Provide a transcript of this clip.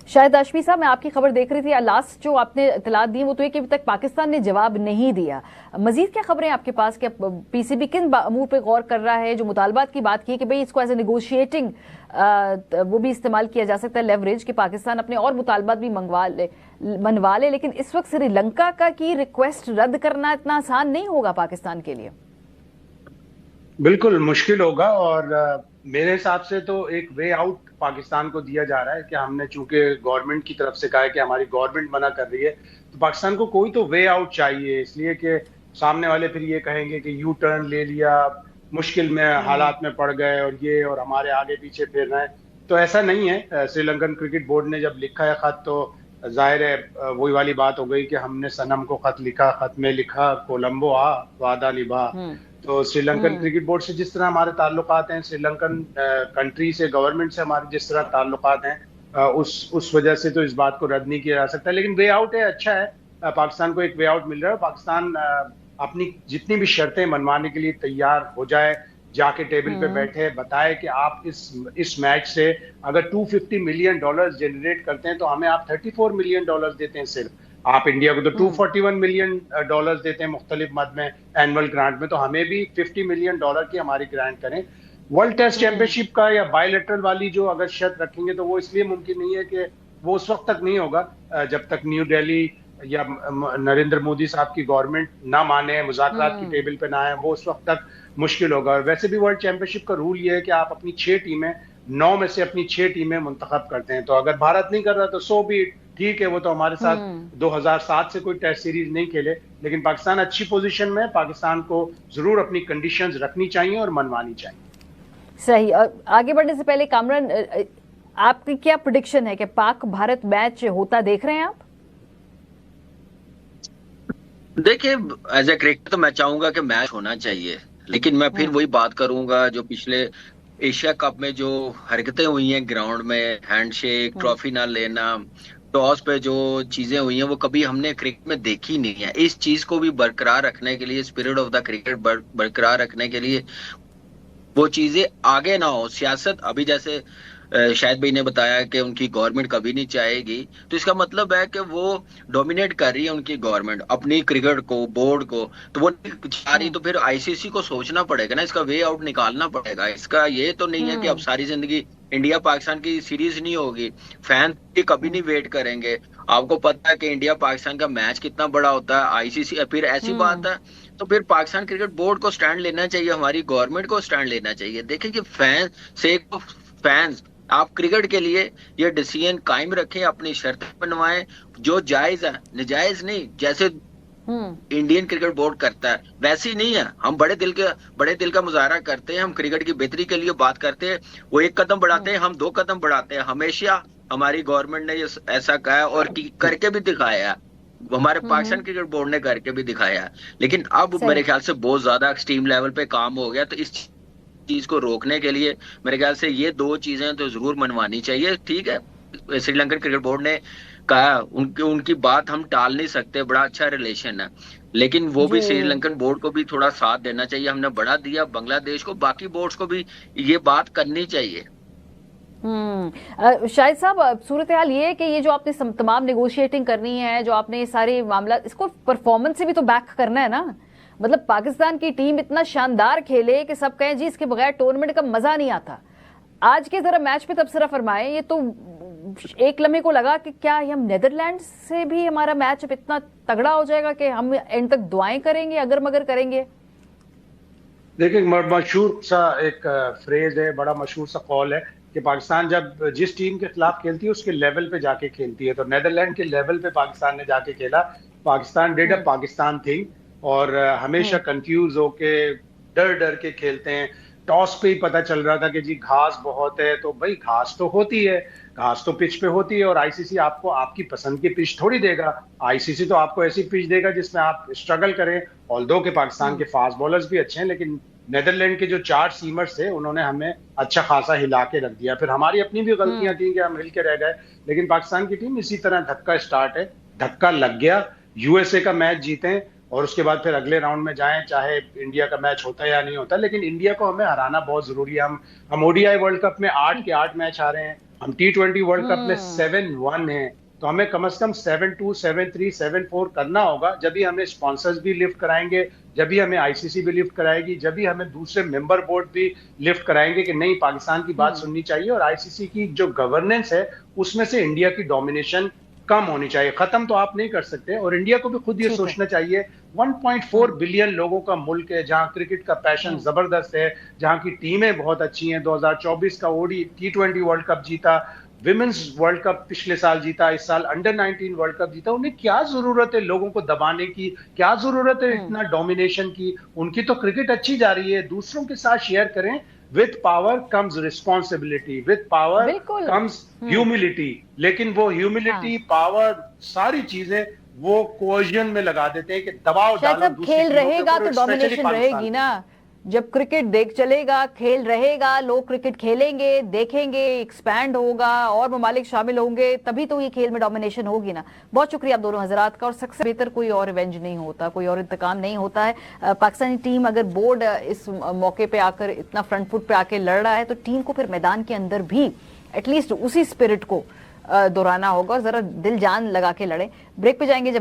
शायद हाशमी साहब, मैं आपकी खबर देख रही थी, लास्ट जो आपने इतला दी वो तो है कि अभी तक पाकिस्तान ने जवाब नहीं दिया। मजीद क्या खबरें आपके पास कि पीसीबी किन अमूर पे गौर कर रहा है? जो मुतालबात की बात की कि भाई इसको एज ए निगोशिएटिंग वो भी इस्तेमाल किया जा सकता है, लेवरेज, कि पाकिस्तान अपने और मुतालबात भी मनवा ले, लेकिन इस वक्त श्रीलंका का की रिक्वेस्ट रद्द करना इतना आसान नहीं होगा पाकिस्तान के लिए। बिल्कुल मुश्किल होगा, और मेरे हिसाब से तो एक वे आउट पाकिस्तान को दिया जा रहा है कि हमने चूंकि गवर्नमेंट की तरफ से कहा है कि हमारी गवर्नमेंट मना कर रही है, तो पाकिस्तान को कोई तो वे आउट चाहिए, इसलिए कि सामने वाले फिर ये कहेंगे कि यू टर्न ले लिया, मुश्किल में हालात में पड़ गए और ये और हमारे आगे पीछे फिर रहे हैं। तो ऐसा नहीं है। श्रीलंकन क्रिकेट बोर्ड ने जब लिखा है खत, तो जाहिर है वही वाली बात हो गई कि हमने सनम को खत लिखा, खत में लिखा कोलंबो आ वादा निभा। तो श्रीलंकन क्रिकेट बोर्ड से जिस तरह हमारे ताल्लुकात हैं, श्रीलंकन कंट्री से, गवर्नमेंट से हमारे जिस तरह ताल्लुकात हैं, उस वजह से तो इस बात को रद्द नहीं किया जा सकता। लेकिन वे आउट है, अच्छा है, पाकिस्तान को एक वे आउट मिल रहा है। पाकिस्तान अपनी जितनी भी शर्तें मनवाने के लिए तैयार हो जाए, जाके टेबल पे बैठे, बताए कि आप इस मैच से अगर $250 मिलियन जनरेट करते हैं तो हमें आप $34 मिलियन देते हैं सिर्फ। आप इंडिया को तो $241 मिलियन देते हैं मुख्तलिफ मद में एनुअल ग्रांट में, तो हमें भी $50 मिलियन की हमारी ग्रांट करें। वर्ल्ड टेस्ट चैंपियनशिप का या बायलैटरल वाली जो अगर शर्त रखेंगे तो वो इसलिए मुमकिन नहीं है कि वो उस वक्त तक नहीं होगा जब तक न्यू दिल्ली या नरेंद्र मोदी साहब की गवर्नमेंट ना माने, मुज़ाकरात की टेबल पे ना आए, वो उस वक्त तक मुश्किल होगा। और वैसे भी वर्ल्ड चैंपियनशिप का रूल ये है कि आप अपनी 6 टीमें, 9 में से अपनी 6 टीमें मुंतखब करते हैं। तो अगर भारत नहीं कर रहा तो सो भी ठीक है, वो तो हमारे साथ 2007 से कोई टेस्ट सीरीज नहीं खेले, लेकिन पाकिस्तान अच्छी पोजीशन में है। पाकिस्तान को जरूर अपनी कंडीशंस रखनी चाहिए और मनवानी चाहिए। सही। और आगे बढ़ने से पहले कामरान, आपकी क्या प्रेडिक्शन है कि पाक भारत मैच होता देख रहे हैं आप? देखिए, एज ए क्रिकेटर तो मैं चाहूंगा कि मैच होना चाहिए, लेकिन मैं फिर वही बात करूंगा जो पिछले एशिया कप में जो हरकतें हुई हैं ग्राउंड में, हैंडशेक, ट्रॉफी ना लेना, टॉस पे जो चीजें हुई हैं, वो कभी हमने क्रिकेट में देखी नहीं है। इस चीज को भी बरकरार रखने के लिए, स्पिरिट ऑफ द क्रिकेट बरकरार रखने के लिए, वो चीजें आगे ना हो। सियासत अभी जैसे शायद भाई ने बताया कि उनकी गवर्नमेंट कभी नहीं चाहेगी, तो इसका मतलब है कि वो डोमिनेट कर रही है उनकी गवर्नमेंट अपनी क्रिकेट को, बोर्ड को, तो वो चाह रही, तो फिर आईसीसी को सोचना पड़ेगा ना, इसका वे आउट निकालना पड़ेगा। इसका ये तो नहीं है कि अब सारी जिंदगी इंडिया पाकिस्तान की सीरीज नहीं होगी, फैन कभी नहीं वेट करेंगे। आपको पता है कि इंडिया पाकिस्तान का मैच कितना बड़ा होता है, आईसीसी फिर ऐसी बात है, तो फिर पाकिस्तान क्रिकेट बोर्ड को स्टैंड लेना चाहिए, हमारी गवर्नमेंट को स्टैंड लेना चाहिए। देखिए कि फैंस आप क्रिकेट के लिए ये डिसीजन कायम रखें, अपनी शर्तें बनवाएं जो जायज है, नजायज नहीं। जैसे इंडियन क्रिकेट बोर्ड करता है वैसे ही नहीं है। हम बड़े दिल का मुजाहरा करते हैं, हम क्रिकेट की बेहतरी के लिए बात करते हैं, वो एक कदम बढ़ाते हैं, हम 2 कदम बढ़ाते हैं। हमेशा हमारी गवर्नमेंट ने ये ऐसा कहा और करके भी दिखाया, हमारे पाकिस्तान क्रिकेट बोर्ड ने करके भी दिखाया। लेकिन अब मेरे ख्याल से बहुत ज्यादा एक्सट्रीम लेवल पे काम हो गया, तो इस चीज को रोकने के लिए मेरे ख्याल से ये 2 चीजें तो जरूर मनवानी चाहिए। ठीक है, श्रीलंकन क्रिकेट बोर्ड ने कहा, उनकी बात हम टाल नहीं सकते, बड़ा अच्छा रिलेशन है, लेकिन वो भी श्रीलंकन बोर्ड को भी थोड़ा साथ देना चाहिए। हमने बढ़ा दिया बांग्लादेश को, बाकी बोर्ड्स को भी ये बात करनी चाहिए। शाहिद साहब, सूरत हाल ये है कि ये जो आपने तमाम नेगोशिएटिंग करनी है, जो आपने ये सारे मामला, इसको परफॉर्मेंस से भी तो बैक करना है ना। मतलब पाकिस्तान की टीम इतना शानदार खेले कि सब कहें जी इसके बगैर टूर्नामेंट का मजा नहीं आता। आज के जरा मैच पे तबसरा फरमाए, ये तो एक लम्हे को लगा कि क्या हम नेदरलैंड से भी हमारा मैच अब इतना तगड़ा हो जाएगा कि हम एंड तक दुआएं करेंगे, अगर मगर करेंगे। देखिए, मशहूर सा एक फ्रेज है, बड़ा मशहूर सा कॉल है कि पाकिस्तान जब जिस टीम के खिलाफ खेलती है उसके लेवल पे जाके खेलती है। तो नेदरलैंड के लेवल पे पाकिस्तान ने जाके खेला, Pakistan did a Pakistan thing, और हमेशा कंफ्यूज होके डर के खेलते हैं। टॉस पे ही पता चल रहा था कि जी घास बहुत है, तो भाई घास तो होती है, घास तो पिच पे होती है, और आईसीसी आपको आपकी पसंद की पिच थोड़ी देगा। आईसीसी तो आपको ऐसी पिच देगा जिसमें आप स्ट्रगल करें। ऑल्दो के पाकिस्तान के फास्ट बॉलर्स भी अच्छे हैं, लेकिन नेदरलैंड के जो 4 सीमर्स थे उन्होंने हमें अच्छा खासा हिला के रख दिया। फिर हमारी अपनी भी गलतियां थी कि हम हिल के रह गए, लेकिन पाकिस्तान की टीम इसी तरह धक्का स्टार्ट है, धक्का लग गया, यूएसए का मैच जीतें और उसके बाद फिर अगले राउंड में जाएं, चाहे इंडिया का मैच होता है या नहीं होता। लेकिन इंडिया को हमें हराना बहुत जरूरी है। हम ओडीआई वर्ल्ड कप में 8 के 8 मैच हारे हैं, हम T20 वर्ल्ड कप में 7-1 हैं, तो हमें कम से कम 7-2, 7-3, 7-4 करना होगा। जब भी हमें स्पॉन्सर्स भी लिफ्ट कराएंगे, जब भी हमें आईसीसी भी लिफ्ट कराएगी, जब भी हमें दूसरे मेंबर बोर्ड भी लिफ्ट कराएंगे कि नहीं, पाकिस्तान की बात सुननी चाहिए और आईसीसी की जो गवर्नेंस है उसमें से इंडिया की डोमिनेशन कम होनी चाहिए। खत्म तो आप नहीं कर सकते, और इंडिया को भी खुद ये सोचना चाहिए 1.4 बिलियन लोगों का मुल्क है, जहां क्रिकेट का पैशन जबरदस्त है, जहां की टीमें बहुत अच्छी हैं। 2024 का ओडी T20 वर्ल्ड कप जीता, विमेंस वर्ल्ड कप पिछले साल जीता, इस साल अंडर 19 वर्ल्ड कप जीता। उन्हें क्या जरूरत है लोगों को दबाने की, क्या जरूरत है इतना डोमिनेशन की? उनकी तो क्रिकेट अच्छी जा रही है, दूसरों के साथ शेयर करें। With power comes responsibility, with power बिल्कुल। Comes humility. लेकिन वो ह्यूमिलिटी, पावर, सारी चीजें वो कोएजन में लगा देते हैं कि दबाव डालो शायद दूसरी खेल टीमों के रहेगा ऊपर, तो especially डोमिनेशन पाकिस्तान। रहेगी ना। जब क्रिकेट देख चलेगा, खेल रहेगा, लोग क्रिकेट खेलेंगे, देखेंगे, एक्सपैंड होगा और ममालिक शामिल होंगे, तभी तो ये खेल में डोमिनेशन होगी ना। बहुत शुक्रिया आप दोनों हजरात का। और सबसे बेहतर कोई और रिवेंज नहीं होता, कोई और इंतकाम नहीं होता है। पाकिस्तानी टीम अगर बोर्ड इस मौके पे आकर इतना फ्रंट फुट पे आके लड़ रहा है तो टीम को फिर मैदान के अंदर भी एटलीस्ट उसी स्पिरिट को दोहराना होगा और जरा दिल जान लगा के लड़े। ब्रेक पे जाएंगे। जब